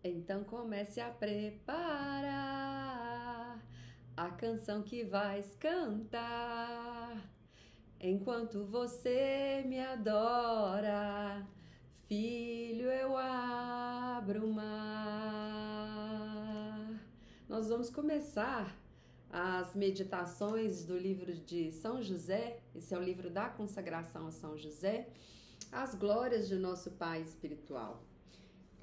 Então comece a preparar a canção que vais cantar. Enquanto você me adora, filho, eu abro o mar. Nós vamos começar as meditações do livro de São José. Esse é o livro da consagração a São José, as glórias de nosso Pai espiritual.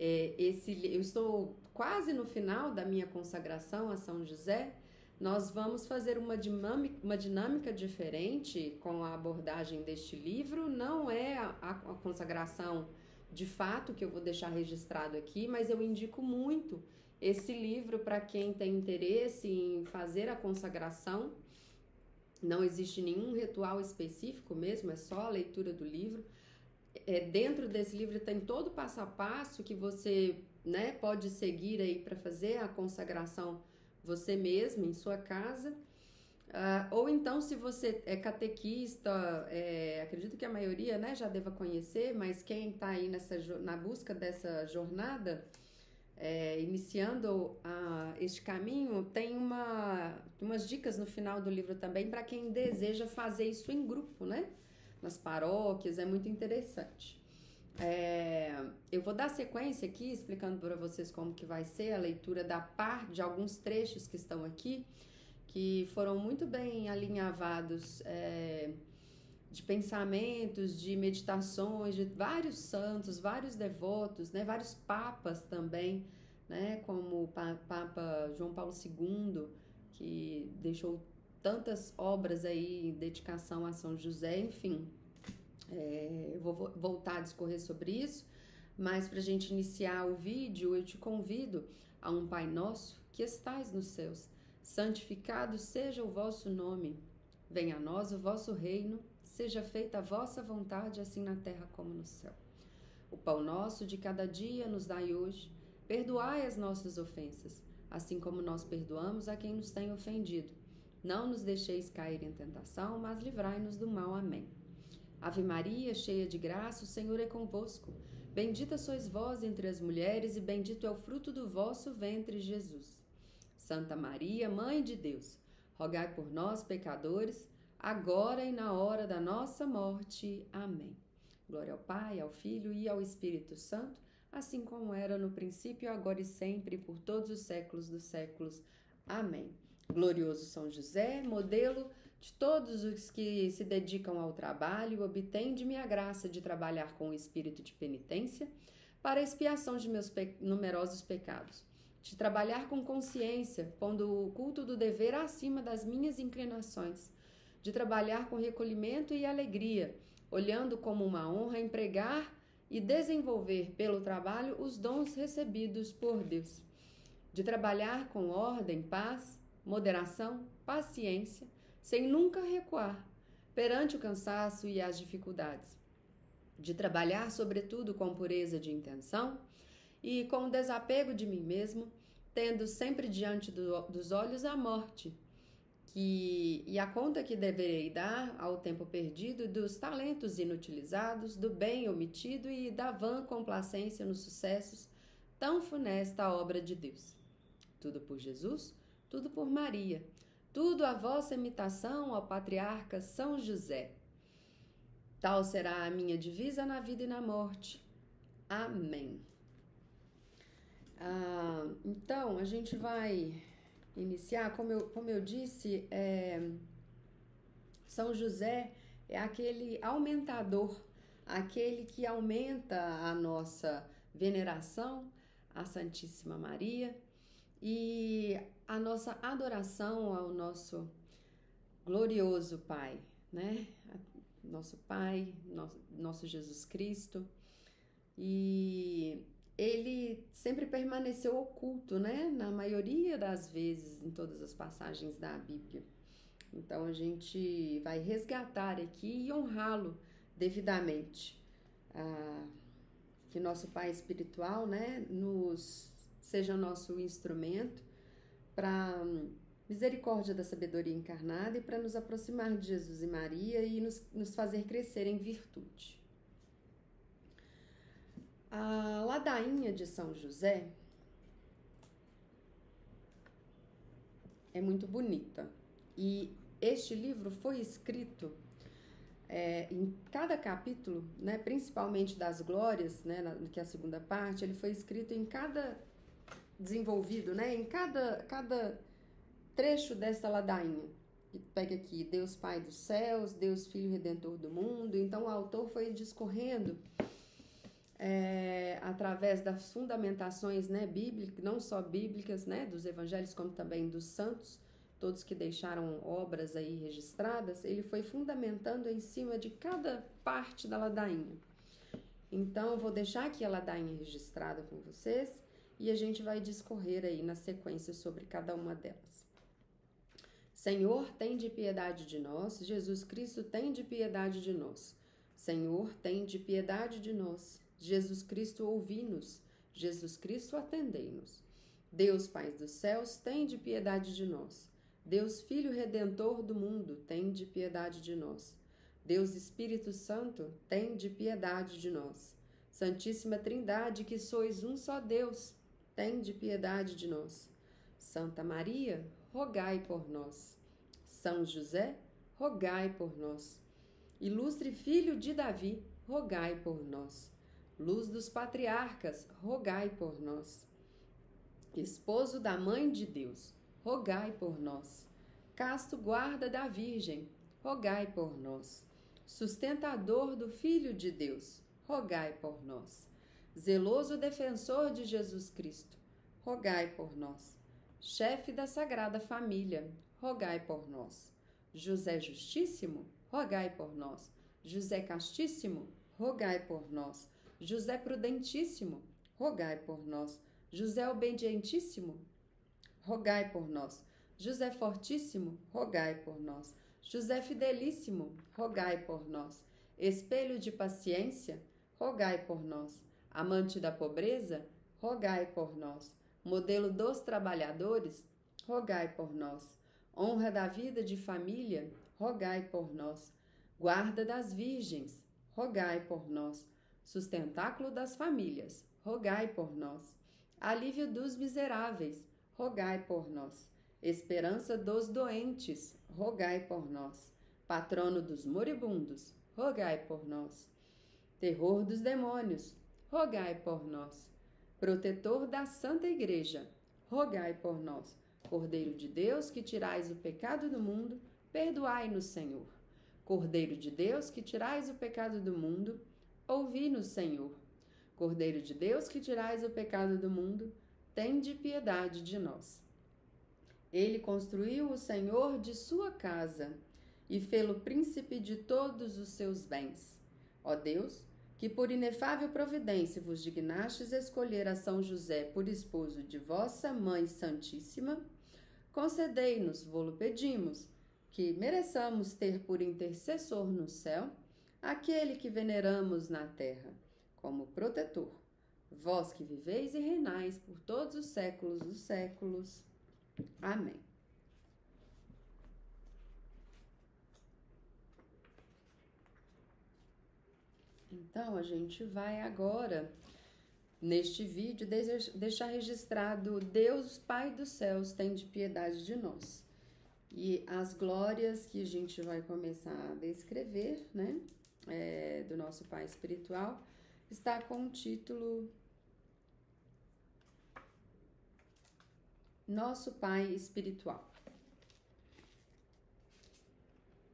Eu estou quase no final da minha consagração a São José. Nós vamos fazer uma dinâmica diferente com a abordagem deste livro. Não é a consagração de fato que eu vou deixar registrado aqui, mas eu indico muito esse livro para quem tem interesse em fazer a consagração. Não existe nenhum ritual específico mesmo, é só a leitura do livro. Dentro desse livro tem todo o passo a passo que você, pode seguir aí para fazer a consagração você mesmo em sua casa. Ou então, se você é catequista, acredito que a maioria, já deva conhecer, mas quem está aí na busca dessa jornada, iniciando este caminho, tem umas dicas no final do livro também para quem deseja fazer isso em grupo, nas paróquias, é muito interessante. Eu vou dar sequência aqui, explicando para vocês como que vai ser a leitura de alguns trechos que estão aqui, que foram muito bem alinhavados de pensamentos, de meditações, de vários santos, vários devotos, vários papas também, como o Papa João Paulo II, que deixou tantas obras aí em dedicação a São José, enfim. Eu vou voltar a discorrer sobre isso, mas para a gente iniciar o vídeo, eu te convido a um Pai Nosso que estais nos céus, santificado seja o vosso nome, venha a nós o vosso reino, seja feita a vossa vontade, assim na terra como no céu. O pão nosso de cada dia nos dai hoje, perdoai as nossas ofensas, assim como nós perdoamos a quem nos tem ofendido. Não nos deixeis cair em tentação, mas livrai-nos do mal. Amém. Ave Maria, cheia de graça, o Senhor é convosco. Bendita sois vós entre as mulheres, e bendito é o fruto do vosso ventre, Jesus. Santa Maria, Mãe de Deus, rogai por nós, pecadores, agora e na hora da nossa morte. Amém. Glória ao Pai, ao Filho e ao Espírito Santo, assim como era no princípio, agora e sempre, por todos os séculos dos séculos. Amém. Glorioso São José, modelo de todos os que se dedicam ao trabalho, obtende-me a graça de trabalhar com o espírito de penitência para a expiação de meus numerosos pecados, de trabalhar com consciência, pondo o culto do dever acima das minhas inclinações, de trabalhar com recolhimento e alegria, olhando como uma honra empregar e desenvolver pelo trabalho os dons recebidos por Deus, de trabalhar com ordem, paz, moderação, paciência, sem nunca recuar perante o cansaço e as dificuldades, de trabalhar sobretudo com pureza de intenção e com o desapego de mim mesmo, tendo sempre diante dos olhos a morte e a conta que deverei dar ao tempo perdido, dos talentos inutilizados, do bem omitido e da vã complacência nos sucessos tão funesta obra de Deus. Tudo por Jesus, tudo por Maria, tudo a vossa imitação ao patriarca São José. Tal será a minha divisa na vida e na morte. Amém. Então, a gente vai iniciar, como eu disse, São José é aquele aumentador, aquele que aumenta a nossa veneração à Santíssima Maria e a nossa adoração ao nosso glorioso Pai, Nosso Pai, nosso Jesus Cristo. E ele sempre permaneceu oculto, na maioria das vezes, em todas as passagens da Bíblia. Então a gente vai resgatar aqui e honrá-lo devidamente. Que nosso Pai espiritual, seja nosso instrumento para misericórdia da sabedoria encarnada e para nos aproximar de Jesus e Maria e nos fazer crescer em virtude. A ladainha de São José é muito bonita. E este livro foi escrito em cada capítulo, né, principalmente das glórias, né, que é a segunda parte, ele foi escrito em cada desenvolvido, né, em cada trecho dessa ladainha. Pega aqui, Deus Pai dos céus, Deus Filho Redentor do mundo. Então o autor foi discorrendo através das fundamentações, né, bíblicas, não só bíblicas, né, dos evangelhos, como também dos santos, todos que deixaram obras aí registradas, ele foi fundamentando em cima de cada parte da ladainha. Então, eu vou deixar aqui a ladainha registrada com vocês e a gente vai discorrer aí na sequência sobre cada uma delas. Senhor, tende piedade de nós. Jesus Cristo, tende piedade de nós. Senhor, tende piedade de nós. Jesus Cristo, ouvi-nos. Jesus Cristo, atendei-nos. Deus, Pai dos céus, tende piedade de nós. Deus, Filho Redentor do mundo, tende piedade de nós. Deus Espírito Santo, tende piedade de nós. Santíssima Trindade, que sois um só Deus, tende piedade de nós. Santa Maria, rogai por nós. São José, rogai por nós. Ilustre Filho de Davi, rogai por nós. Luz dos patriarcas, rogai por nós. Esposo da Mãe de Deus, rogai por nós. Casto guarda da Virgem, rogai por nós. Sustentador do Filho de Deus, rogai por nós. Zeloso defensor de Jesus Cristo, rogai por nós. Chefe da Sagrada Família, rogai por nós. José Justíssimo, rogai por nós. José Castíssimo, rogai por nós. José Prudentíssimo, rogai por nós. José Obedientíssimo, rogai por nós. José Fortíssimo, rogai por nós. José Fidelíssimo, rogai por nós. Espelho de paciência, rogai por nós. Amante da pobreza, rogai por nós. Modelo dos trabalhadores, rogai por nós. Honra da vida de família, rogai por nós. Guarda das virgens, rogai por nós. Sustentáculo das famílias, rogai por nós. Alívio dos miseráveis, rogai por nós. Esperança dos doentes, rogai por nós. Patrono dos moribundos, rogai por nós. Terror dos demônios, rogai por nós. Protetor da Santa Igreja, rogai por nós. Cordeiro de Deus, que tirais o pecado do mundo, perdoai-nos, Senhor. Cordeiro de Deus, que tirais o pecado do mundo, ouvi-nos, Senhor. Cordeiro de Deus, que tirais o pecado do mundo, tende piedade de nós. Ele construiu o Senhor de sua casa e fê-lo príncipe de todos os seus bens. Ó Deus, que por inefável providência vos dignastes escolher a São José por esposo de vossa Mãe Santíssima, concedei-nos, vô-lo pedimos, que mereçamos ter por intercessor no céu aquele que veneramos na terra, como protetor, vós que viveis e reinais por todos os séculos dos séculos. Amém. Então, a gente vai agora, neste vídeo, deixar registrado: Deus, Pai dos céus, tende piedade de nós. E as glórias que a gente vai começar a descrever, né, do nosso Pai espiritual, está com o título Nosso Pai Espiritual.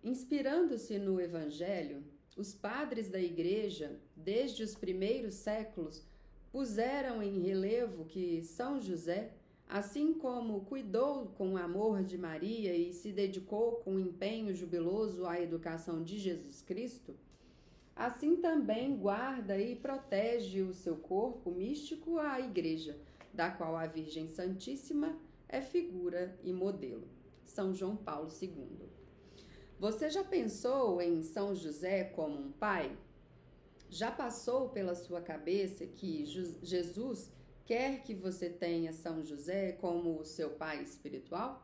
Inspirando-se no Evangelho, os padres da Igreja, desde os primeiros séculos, puseram em relevo que São José, assim como cuidou com amor de Maria e se dedicou com empenho jubiloso à educação de Jesus Cristo, assim também guarda e protege o seu corpo místico à Igreja, da qual a Virgem Santíssima é figura e modelo. São João Paulo II. Você já pensou em São José como um pai? Já passou pela sua cabeça que Jesus quer que você tenha São José como o seu pai espiritual?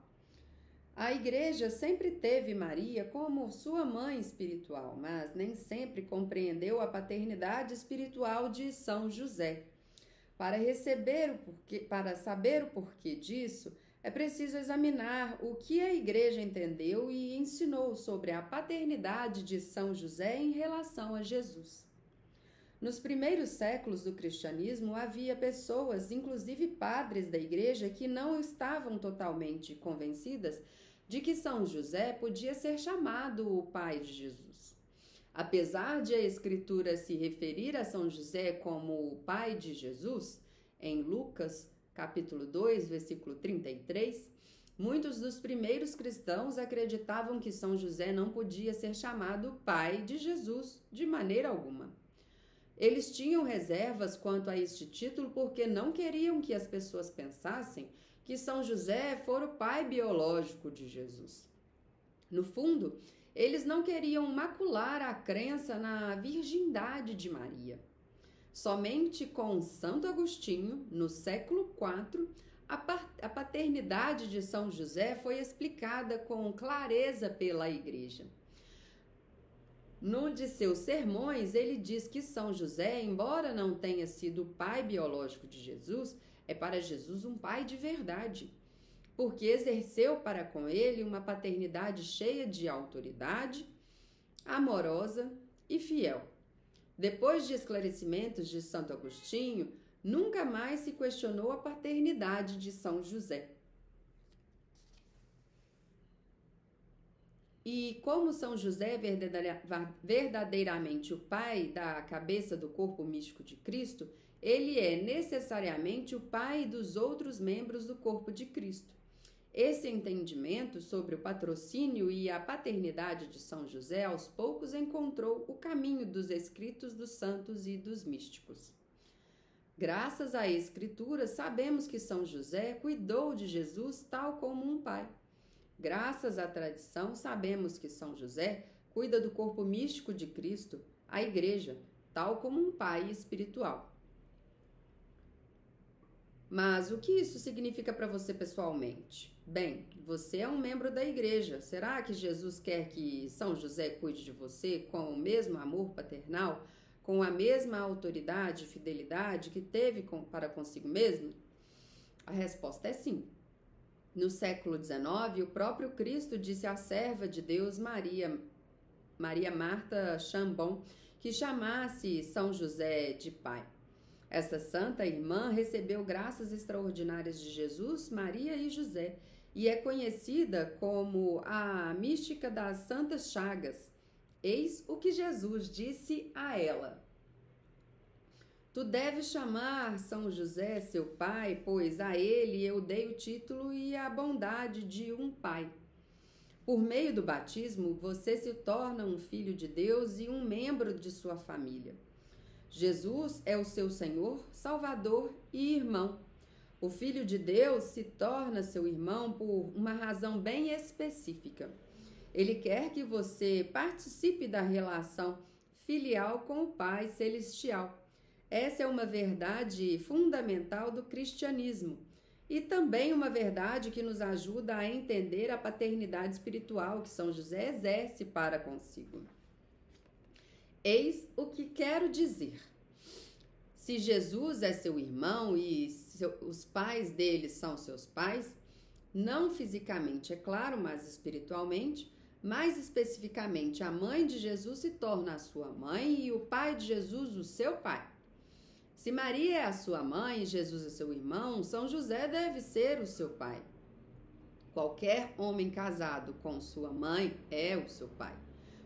A Igreja sempre teve Maria como sua mãe espiritual, mas nem sempre compreendeu a paternidade espiritual de São José. Para saber o porquê disso, é preciso examinar o que a Igreja entendeu e ensinou sobre a paternidade de São José em relação a Jesus. Nos primeiros séculos do cristianismo, havia pessoas, inclusive padres da Igreja, que não estavam totalmente convencidas de que São José podia ser chamado o pai de Jesus. Apesar de a Escritura se referir a São José como o pai de Jesus, em Lucas, capítulo 2, versículo 33, muitos dos primeiros cristãos acreditavam que São José não podia ser chamado pai de Jesus de maneira alguma. Eles tinham reservas quanto a este título porque não queriam que as pessoas pensassem que São José fora o pai biológico de Jesus. No fundo, eles não queriam macular a crença na virgindade de Maria. Somente com Santo Agostinho, no século IV, a paternidade de São José foi explicada com clareza pela Igreja. Num de seus sermões, ele diz que São José, embora não tenha sido o pai biológico de Jesus, é para Jesus um pai de verdade, porque exerceu para com ele uma paternidade cheia de autoridade, amorosa e fiel. Depois de esclarecimentos de Santo Agostinho, nunca mais se questionou a paternidade de São José. E como São José é verdadeiramente o pai da cabeça do corpo místico de Cristo, ele é necessariamente o pai dos outros membros do corpo de Cristo. Esse entendimento sobre o patrocínio e a paternidade de São José aos poucos encontrou o caminho dos escritos dos santos e dos místicos. Graças à Escritura, sabemos que São José cuidou de Jesus tal como um pai. Graças à tradição, sabemos que São José cuida do corpo místico de Cristo, a Igreja, tal como um pai espiritual. Mas o que isso significa para você pessoalmente? Bem, você é um membro da Igreja. Será que Jesus quer que São José cuide de você com o mesmo amor paternal, com a mesma autoridade e fidelidade que teve para consigo mesmo? A resposta é sim. No século XIX, o próprio Cristo disse à serva de Deus Maria Marta Chambon que chamasse São José de pai. Essa santa irmã recebeu graças extraordinárias de Jesus, Maria e José e é conhecida como a mística das Santas Chagas. Eis o que Jesus disse a ela: Tu deves chamar São José seu pai, pois a ele eu dei o título e a bondade de um pai. Por meio do batismo, você se torna um filho de Deus e um membro de sua família. Jesus é o seu Senhor, Salvador e irmão. O Filho de Deus se torna seu irmão por uma razão bem específica. Ele quer que você participe da relação filial com o Pai Celestial. Essa é uma verdade fundamental do cristianismo e também uma verdade que nos ajuda a entender a paternidade espiritual que São José exerce para consigo. Eis o que quero dizer. Se Jesus é seu irmão e os pais dele são seus pais, não fisicamente, é claro, mas espiritualmente, mais especificamente, a mãe de Jesus se torna a sua mãe e o pai de Jesus o seu pai. Se Maria é a sua mãe e Jesus é seu irmão, São José deve ser o seu pai. Qualquer homem casado com sua mãe é o seu pai.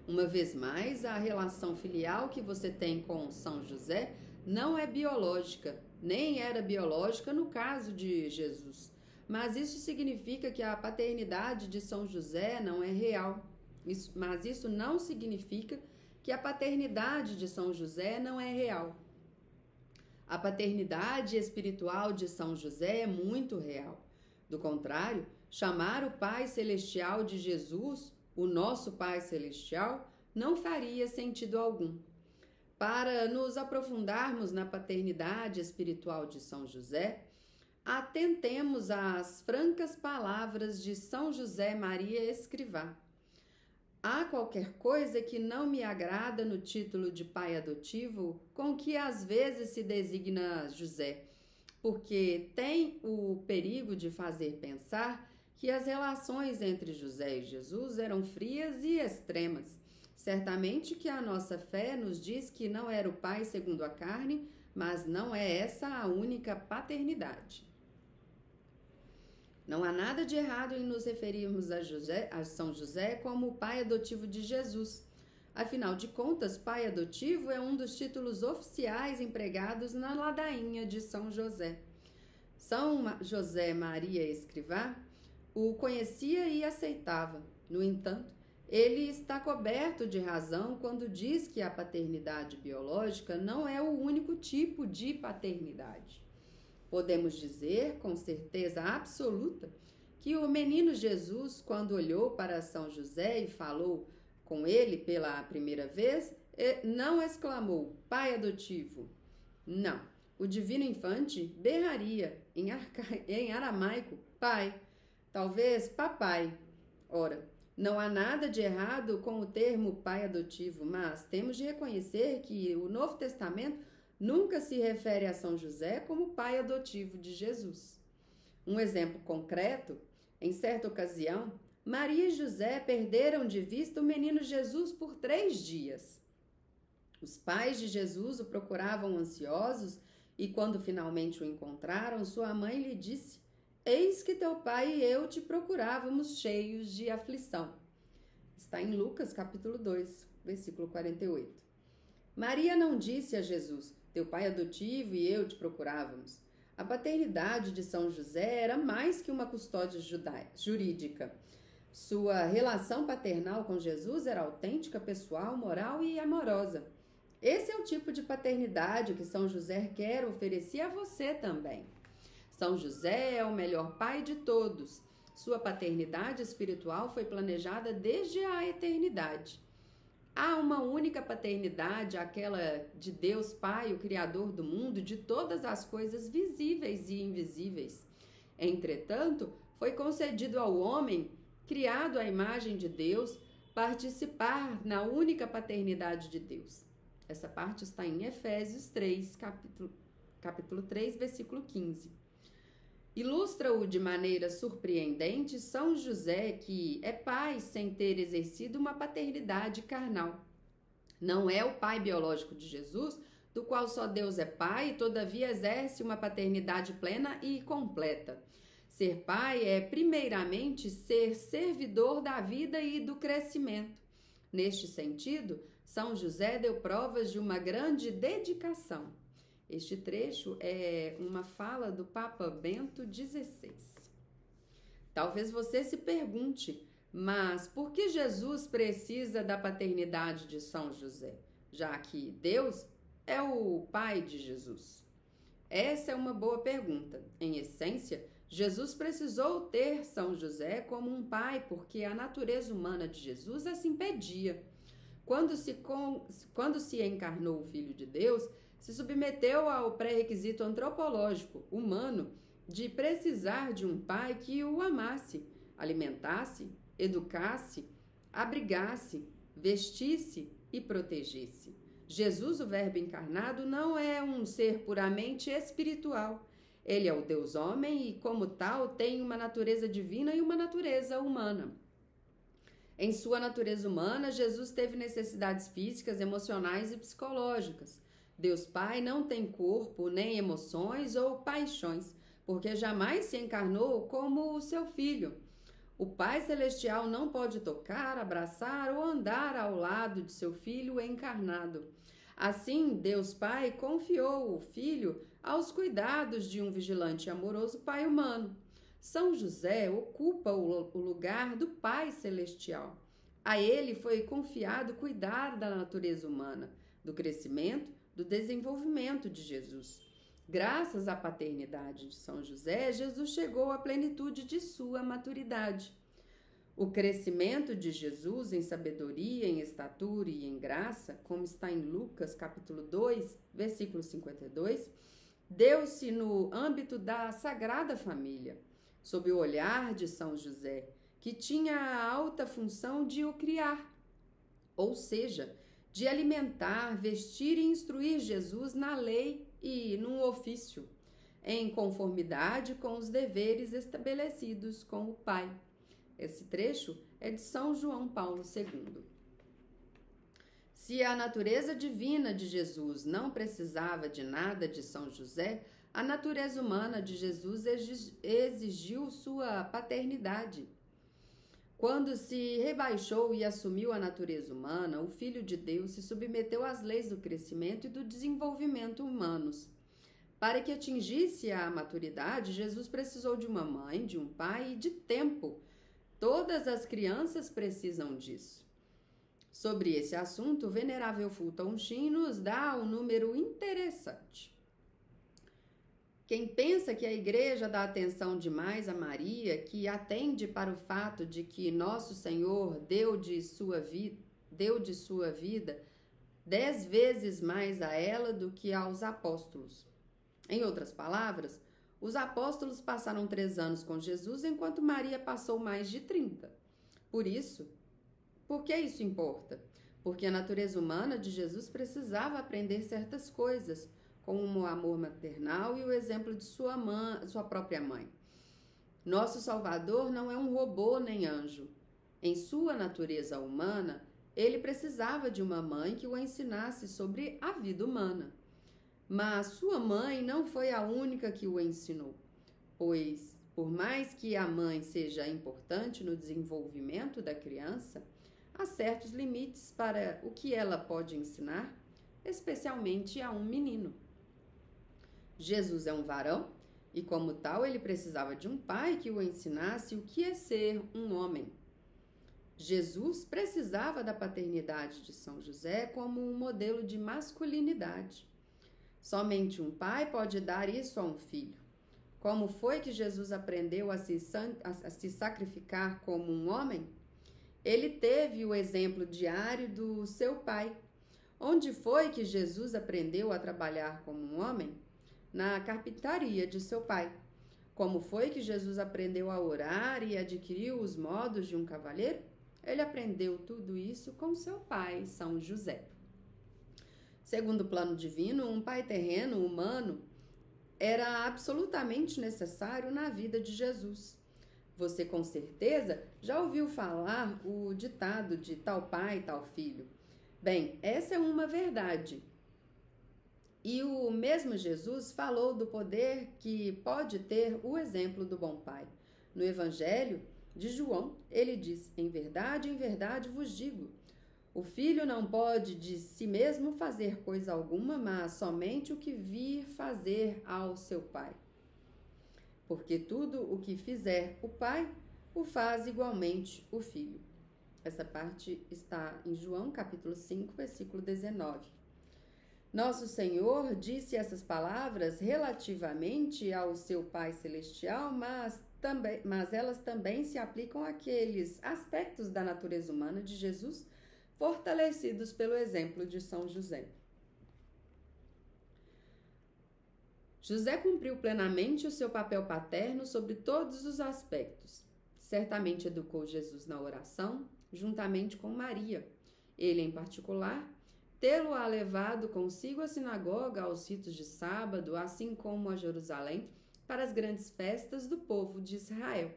Uma vez mais, a relação filial que você tem com São José não é biológica, nem era biológica no caso de Jesus. Mas isso significa que a paternidade de São José não é real. Mas isso não significa que a paternidade de São José não é real. A paternidade espiritual de São José é muito real. Do contrário, chamar o Pai Celestial de Jesus, o nosso Pai Celestial, não faria sentido algum. Para nos aprofundarmos na paternidade espiritual de São José, atentemos às francas palavras de São José Maria Escrivá. Há qualquer coisa que não me agrada no título de pai adotivo com que às vezes se designa José. porque tem o perigo de fazer pensar que as relações entre José e Jesus eram frias e extremas. Certamente que a nossa fé nos diz que não era o pai segundo a carne, mas não é essa a única paternidade. Não há nada de errado em nos referirmos a São José como o pai adotivo de Jesus. Afinal de contas, pai adotivo é um dos títulos oficiais empregados na ladainha de São José. São José Maria Escrivá o conhecia e aceitava. No entanto, ele está coberto de razão quando diz que a paternidade biológica não é o único tipo de paternidade. Podemos dizer, com certeza absoluta, que o menino Jesus, quando olhou para São José e falou com ele pela primeira vez, não exclamou, pai adotivo. Não, o divino infante berraria, em aramaico, pai, talvez papai. Ora, não há nada de errado com o termo pai adotivo, mas temos de reconhecer que o Novo Testamento nunca se refere a São José como pai adotivo de Jesus. Um exemplo concreto, em certa ocasião, Maria e José perderam de vista o menino Jesus por 3 dias. Os pais de Jesus o procuravam ansiosos e, quando finalmente o encontraram, sua mãe lhe disse: eis que teu pai e eu te procurávamos cheios de aflição. Está em Lucas capítulo 2, versículo 48. Maria não disse a Jesus: teu pai adotivo e eu te procurávamos. A paternidade de São José era mais que uma custódia jurídica. Sua relação paternal com Jesus era autêntica, pessoal, moral e amorosa. Esse é o tipo de paternidade que São José quer oferecer a você também. São José é o melhor pai de todos. Sua paternidade espiritual foi planejada desde a eternidade. Há uma única paternidade, aquela de Deus Pai, o Criador do mundo, de todas as coisas visíveis e invisíveis. Entretanto, foi concedido ao homem, criado à imagem de Deus, participar na única paternidade de Deus. Essa parte está em Efésios 3, capítulo 3, versículo 15. Ilustra-o de maneira surpreendente São José, que é pai sem ter exercido uma paternidade carnal. Não é o pai biológico de Jesus, do qual só Deus é pai, e todavia exerce uma paternidade plena e completa. Ser pai é, primeiramente, ser servidor da vida e do crescimento. Neste sentido, São José deu provas de uma grande dedicação. Este trecho é uma fala do Papa Bento XVI. Talvez você se pergunte, mas por que Jesus precisa da paternidade de São José, já que Deus é o pai de Jesus? Essa é uma boa pergunta. Em essência, Jesus precisou ter São José como um pai porque a natureza humana de Jesus assim pedia. Quando se encarnou o Filho de Deus, se submeteu ao pré-requisito antropológico, humano, de precisar de um pai que o amasse, alimentasse, educasse, abrigasse, vestisse e protegesse. Jesus, o Verbo encarnado, não é um ser puramente espiritual. Ele é o Deus homem e, como tal, tem uma natureza divina e uma natureza humana. Em sua natureza humana, Jesus teve necessidades físicas, emocionais e psicológicas. Deus Pai não tem corpo, nem emoções ou paixões, porque jamais se encarnou como o seu Filho. O Pai Celestial não pode tocar, abraçar ou andar ao lado de seu Filho encarnado. Assim, Deus Pai confiou o Filho aos cuidados de um vigilante e amoroso Pai humano. São José ocupa o lugar do Pai Celestial. A ele foi confiado cuidar da natureza humana, do crescimento, do desenvolvimento de Jesus. Graças à paternidade de São José, Jesus chegou à plenitude de sua maturidade. O crescimento de Jesus em sabedoria, em estatura e em graça, como está em Lucas capítulo 2, versículo 52, deu-se no âmbito da Sagrada Família, sob o olhar de São José, que tinha a alta função de o criar, ou seja, de alimentar, vestir e instruir Jesus na lei e num ofício. em conformidade com os deveres estabelecidos com o Pai. Esse trecho é de São João Paulo II. Se a natureza divina de Jesus não precisava de nada de São José, a natureza humana de Jesus exigiu sua paternidade. Quando se rebaixou e assumiu a natureza humana, o Filho de Deus se submeteu às leis do crescimento e do desenvolvimento humanos. Para que atingisse a maturidade, Jesus precisou de uma mãe, de um pai e de tempo. Todas as crianças precisam disso. Sobre esse assunto, o venerável Fulton Sheen nos dá um número interessante. Quem pensa que a igreja dá atenção demais a Maria, que atende para o fato de que nosso Senhor deu de sua vida 10 vezes mais a ela do que aos apóstolos. Em outras palavras, os apóstolos passaram 3 anos com Jesus, enquanto Maria passou mais de 30. Por que isso importa? Porque a natureza humana de Jesus precisava aprender certas coisas, como o amor maternal e o exemplo de sua própria mãe. Nosso Salvador não é um robô nem anjo. Em sua natureza humana, ele precisava de uma mãe que o ensinasse sobre a vida humana. Mas sua mãe não foi a única que o ensinou, pois, por mais que a mãe seja importante no desenvolvimento da criança, há certos limites para o que ela pode ensinar, especialmente a um menino. Jesus é um varão e, como tal, ele precisava de um pai que o ensinasse o que é ser um homem. Jesus precisava da paternidade de São José como um modelo de masculinidade. Somente um pai pode dar isso a um filho. Como foi que Jesus aprendeu a se sacrificar como um homem? Ele teve o exemplo diário do seu pai. Onde foi que Jesus aprendeu a trabalhar como um homem? Na carpintaria de seu pai. Como foi que Jesus aprendeu a orar e adquiriu os modos de um cavalheiro? Ele aprendeu tudo isso com seu pai, São José. Segundo o plano divino, um pai terreno, humano, era absolutamente necessário na vida de Jesus. Você com certeza já ouviu falar o ditado de tal pai, tal filho. Bem, essa é uma verdade. E o mesmo Jesus falou do poder que pode ter o exemplo do bom pai. No Evangelho de João, ele diz: em verdade vos digo, o filho não pode de si mesmo fazer coisa alguma, mas somente o que vir fazer ao seu pai. Porque tudo o que fizer o pai, o faz igualmente o filho. Essa parte está em João, capítulo 5, versículo 19. Nosso Senhor disse essas palavras relativamente ao seu Pai Celestial, mas elas também se aplicam àqueles aspectos da natureza humana de Jesus, fortalecidos pelo exemplo de São José. José cumpriu plenamente o seu papel paterno sobre todos os aspectos. Certamente educou Jesus na oração, juntamente com Maria. Ele, em particular, tê-lo-á levado consigo à sinagoga, aos ritos de sábado, assim como a Jerusalém, para as grandes festas do povo de Israel.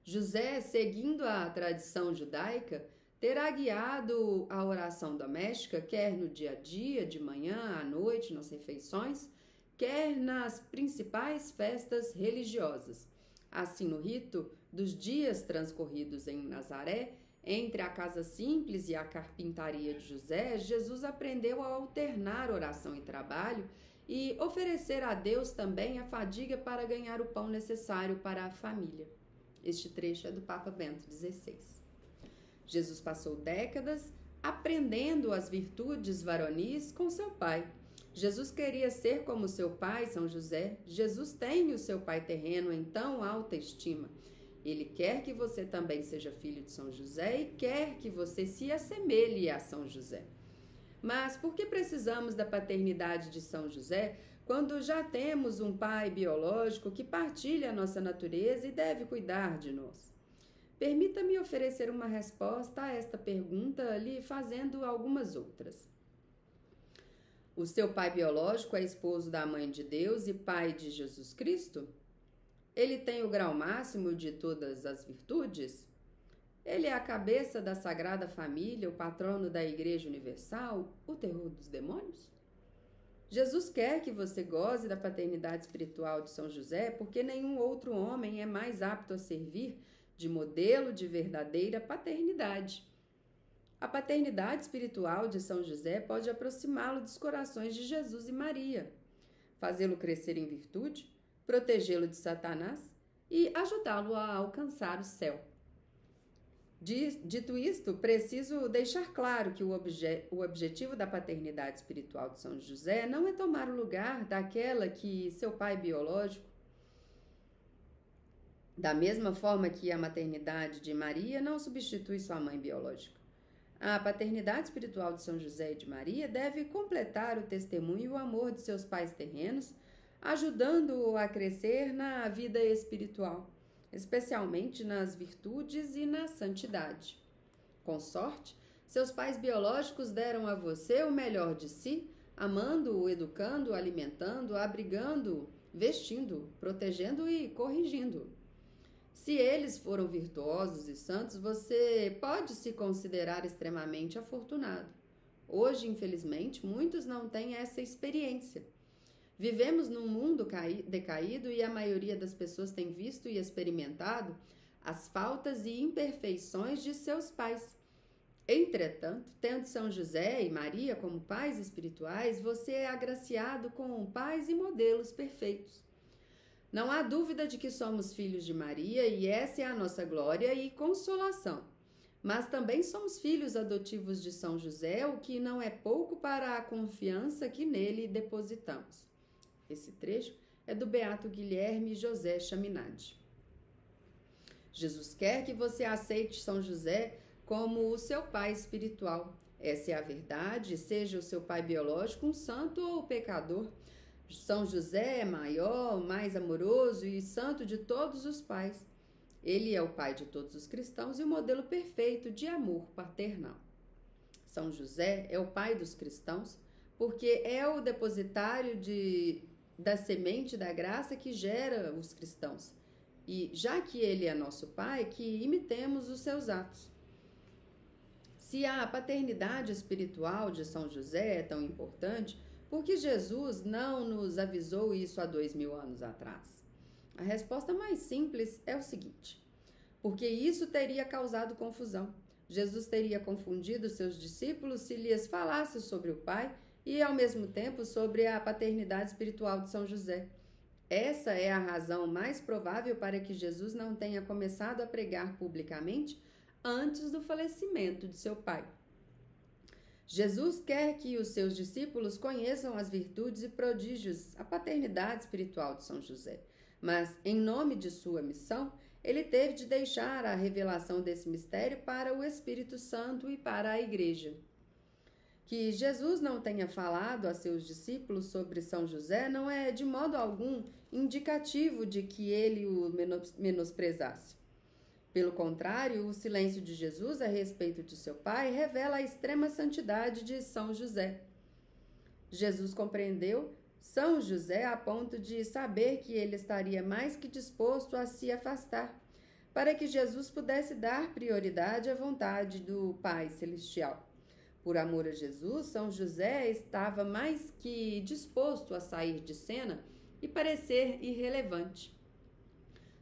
José, seguindo a tradição judaica, terá guiado a oração doméstica, quer no dia a dia, de manhã, à noite, nas refeições, quer nas principais festas religiosas. Assim, no rito dos dias transcorridos em Nazaré, entre a casa simples e a carpintaria de José, Jesus aprendeu a alternar oração e trabalho e oferecer a Deus também a fadiga para ganhar o pão necessário para a família. Este trecho é do Papa Bento XVI. Jesus passou décadas aprendendo as virtudes varonis com seu pai. Jesus queria ser como seu pai, São José. Jesus tem o seu pai terreno em tão alta estima. Ele quer que você também seja filho de São José e quer que você se assemelhe a São José. Mas por que precisamos da paternidade de São José quando já temos um pai biológico que partilha a nossa natureza e deve cuidar de nós? Permita-me oferecer uma resposta a esta pergunta lhe fazendo algumas outras. O seu pai biológico é esposo da Mãe de Deus e pai de Jesus Cristo? Ele tem o grau máximo de todas as virtudes? Ele é a cabeça da Sagrada Família, o patrono da Igreja Universal, o terror dos demônios? Jesus quer que você goze da paternidade espiritual de São José, porque nenhum outro homem é mais apto a servir de modelo de verdadeira paternidade. A paternidade espiritual de São José pode aproximá-lo dos corações de Jesus e Maria, fazê-lo crescer em virtude, protegê-lo de Satanás e ajudá-lo a alcançar o céu. Dito isto, preciso deixar claro que o objetivo da paternidade espiritual de São José não é tomar o lugar daquela que seu pai biológico, da mesma forma que a maternidade de Maria não substitui sua mãe biológica. A paternidade espiritual de São José e de Maria deve completar o testemunho e o amor de seus pais terrenos, ajudando-o a crescer na vida espiritual, especialmente nas virtudes e na santidade. Com sorte, seus pais biológicos deram a você o melhor de si, amando-o, educando-o, alimentando-o, abrigando-o, vestindo-o, protegendo-o e corrigindo-o. Se eles foram virtuosos e santos, você pode se considerar extremamente afortunado. Hoje, infelizmente, muitos não têm essa experiência. Vivemos num mundo decaído e a maioria das pessoas tem visto e experimentado as faltas e imperfeições de seus pais. Entretanto, tendo São José e Maria como pais espirituais, você é agraciado com pais e modelos perfeitos. Não há dúvida de que somos filhos de Maria e essa é a nossa glória e consolação. Mas também somos filhos adotivos de São José, o que não é pouco para a confiança que nele depositamos. Esse trecho é do beato Guilherme José Chaminade. Jesus quer que você aceite São José como o seu pai espiritual. Essa é a verdade, seja o seu pai biológico um santo ou pecador. São José é maior, mais amoroso e santo de todos os pais. Ele é o pai de todos os cristãos e o modelo perfeito de amor paternal. São José é o pai dos cristãos porque é o depositário da semente da graça que gera os cristãos. E já que ele é nosso pai, que imitemos os seus atos. Se a paternidade espiritual de São José é tão importante, por que Jesus não nos avisou isso há 2000 anos atrás? A resposta mais simples é o seguinte: porque isso teria causado confusão. Jesus teria confundido seus discípulos se lhes falasse sobre o Pai e, ao mesmo tempo, sobre a paternidade espiritual de São José. Essa é a razão mais provável para que Jesus não tenha começado a pregar publicamente antes do falecimento de seu pai. Jesus quer que os seus discípulos conheçam as virtudes e prodígios, a paternidade espiritual de São José. Mas, em nome de sua missão, ele teve de deixar a revelação desse mistério para o Espírito Santo e para a Igreja. Que Jesus não tenha falado a seus discípulos sobre São José não é, de modo algum, indicativo de que ele o menosprezasse. Pelo contrário, o silêncio de Jesus a respeito de seu pai revela a extrema santidade de São José. Jesus compreendeu São José a ponto de saber que ele estaria mais que disposto a se afastar, para que Jesus pudesse dar prioridade à vontade do Pai Celestial. Por amor a Jesus, São José estava mais que disposto a sair de cena e parecer irrelevante.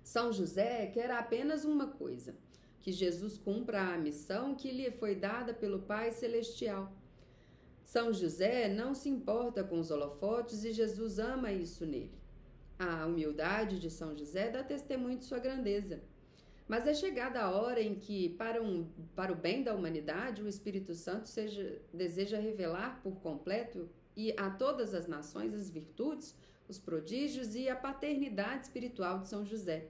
São José quer apenas uma coisa: que Jesus cumpra a missão que lhe foi dada pelo Pai Celestial. São José não se importa com os holofotes e Jesus ama isso nele. A humildade de São José dá testemunho de sua grandeza. Mas é chegada a hora em que, para o bem da humanidade, o Espírito Santo deseja revelar por completo e a todas as nações as virtudes, os prodígios e a paternidade espiritual de São José.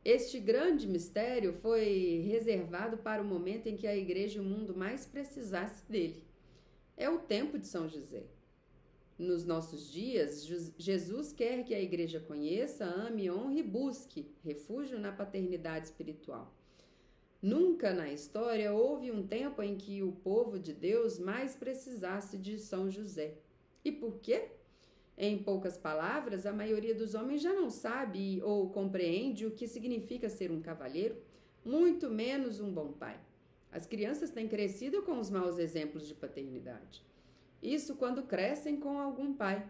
Este grande mistério foi reservado para o momento em que a Igreja e o mundo mais precisasse dele. É o tempo de São José. Nos nossos dias, Jesus quer que a Igreja conheça, ame, honre e busque refúgio na paternidade espiritual. Nunca na história houve um tempo em que o povo de Deus mais precisasse de São José. E por quê? Em poucas palavras, a maioria dos homens já não sabe ou compreende o que significa ser um cavalheiro, muito menos um bom pai. As crianças têm crescido com os maus exemplos de paternidade. Isso quando crescem com algum pai.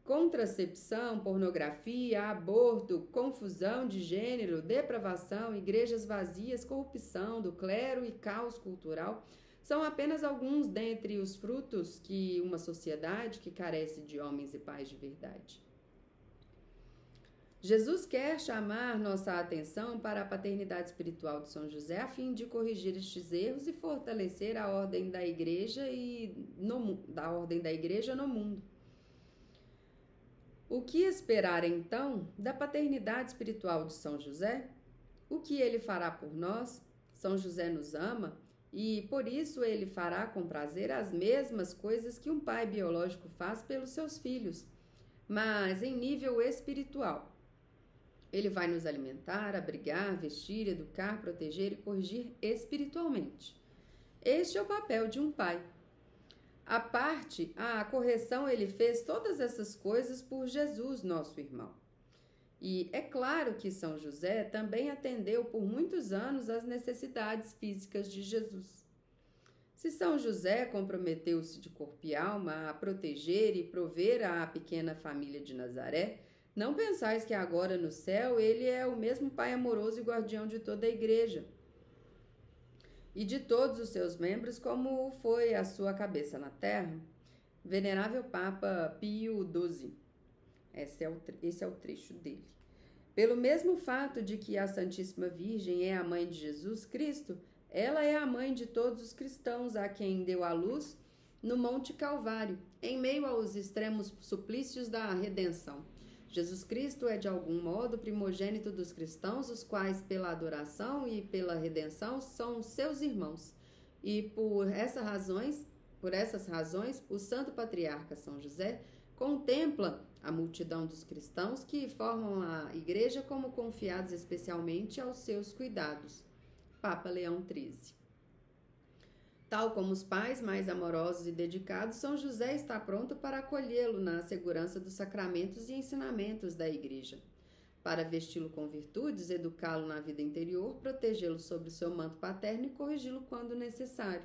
Contracepção, pornografia, aborto, confusão de gênero, depravação, igrejas vazias, corrupção do clero e caos cultural são apenas alguns dentre os frutos que uma sociedade que carece de homens e pais de verdade. Jesus quer chamar nossa atenção para a paternidade espiritual de São José a fim de corrigir estes erros e fortalecer a ordem da igreja no mundo. O que esperar então da paternidade espiritual de São José? O que ele fará por nós? São José nos ama e por isso ele fará com prazer as mesmas coisas que um pai biológico faz pelos seus filhos, mas em nível espiritual. Ele vai nos alimentar, abrigar, vestir, educar, proteger e corrigir espiritualmente. Este é o papel de um pai. A correção, ele fez todas essas coisas por Jesus, nosso irmão. E é claro que São José também atendeu por muitos anos às necessidades físicas de Jesus. Se São José comprometeu-se de corpo e alma a proteger e prover a pequena família de Nazaré, não pensais que agora no céu ele é o mesmo Pai amoroso e guardião de toda a igreja e de todos os seus membros, como foi a sua cabeça na terra. Venerável Papa Pio XII. Esse é o trecho dele. Pelo mesmo fato de que a Santíssima Virgem é a mãe de Jesus Cristo, ela é a mãe de todos os cristãos a quem deu a luz no Monte Calvário, em meio aos extremos suplícios da redenção. Jesus Cristo é de algum modo primogênito dos cristãos, os quais pela adoração e pela redenção são seus irmãos. E por essas razões, o Santo Patriarca São José contempla a multidão dos cristãos que formam a igreja como confiados especialmente aos seus cuidados. Papa Leão XIII. Tal como os pais mais amorosos e dedicados, São José está pronto para acolhê-lo na segurança dos sacramentos e ensinamentos da igreja, para vesti-lo com virtudes, educá-lo na vida interior, protegê-lo sob o seu manto paterno e corrigi-lo quando necessário.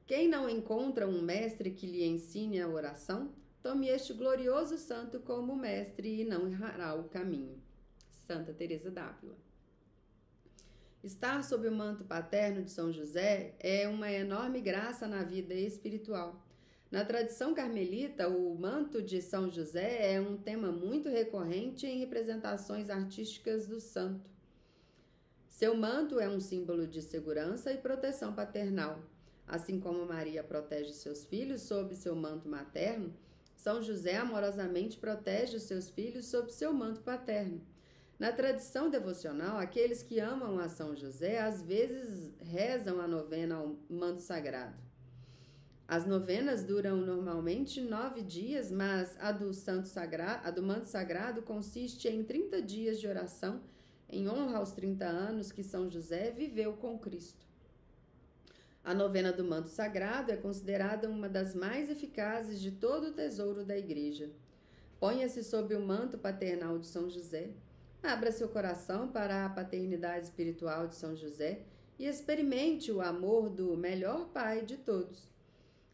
Quem não encontra um mestre que lhe ensine a oração, tome este glorioso santo como mestre e não errará o caminho. Santa Teresa d'Ávila. Estar sob o manto paterno de São José é uma enorme graça na vida espiritual. Na tradição carmelita, o manto de São José é um tema muito recorrente em representações artísticas do santo. Seu manto é um símbolo de segurança e proteção paternal. Assim como Maria protege seus filhos sob seu manto materno, São José amorosamente protege os seus filhos sob seu manto paterno. Na tradição devocional, aqueles que amam a São José às vezes rezam a novena ao manto sagrado. As novenas duram normalmente 9 dias, mas a do manto sagrado consiste em 30 dias de oração em honra aos 30 anos que São José viveu com Cristo. A novena do manto sagrado é considerada uma das mais eficazes de todo o tesouro da igreja. Ponha-se sob o manto paternal de São José. Abra seu coração para a paternidade espiritual de São José e experimente o amor do melhor pai de todos.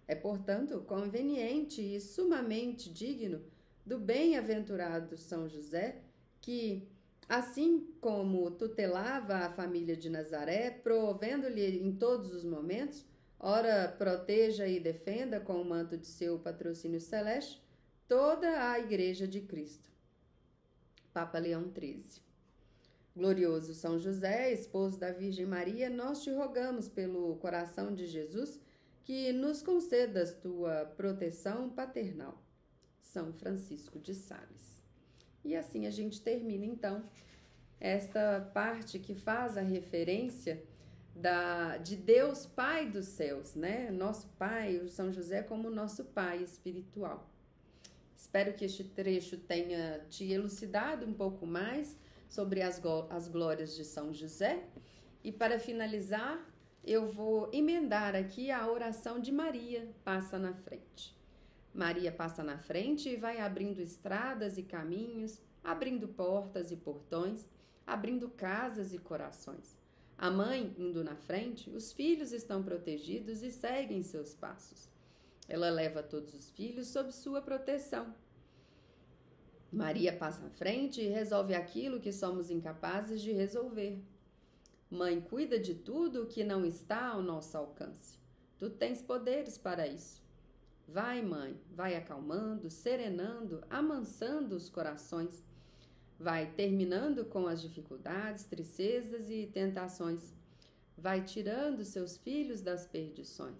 É, portanto, conveniente e sumamente digno do bem-aventurado São José, que, assim como tutelava a família de Nazaré, provendo-lhe em todos os momentos, ora proteja e defenda com o manto de seu patrocínio celeste toda a Igreja de Cristo. Papa Leão XIII. Glorioso São José, esposo da Virgem Maria, nós te rogamos pelo coração de Jesus que nos concedas tua proteção paternal. São Francisco de Sales. E assim a gente termina, então, esta parte que faz a referência de Deus Pai dos céus, né? Nosso Pai, o São José como nosso Pai espiritual. Espero que este trecho tenha te elucidado um pouco mais sobre as glórias de São José E para finalizar, eu vou emendar aqui a oração de Maria, passa na frente. Maria passa na frente e vai abrindo estradas e caminhos, abrindo portas e portões, abrindo casas e corações. A mãe indo na frente, os filhos estão protegidos e seguem seus passos. Ela leva todos os filhos sob sua proteção. Maria passa à frente e resolve aquilo que somos incapazes de resolver. Mãe cuida de tudo o que não está ao nosso alcance. Tu tens poderes para isso. Vai, mãe, vai acalmando, serenando, amansando os corações. Vai terminando com as dificuldades, tristezas e tentações. Vai tirando seus filhos das perdições.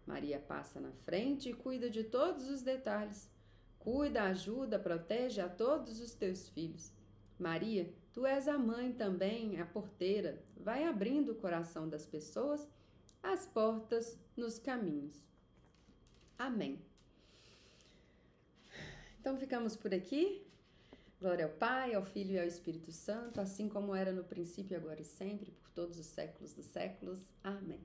Maria passa na frente e cuida de todos os detalhes. Cuida, ajuda, protege a todos os teus filhos. Maria, tu és a mãe também, a porteira. Vai abrindo o coração das pessoas, as portas nos caminhos. Amém. Então ficamos por aqui. Glória ao Pai, ao Filho e ao Espírito Santo, assim como era no princípio, agora e sempre, por todos os séculos dos séculos. Amém.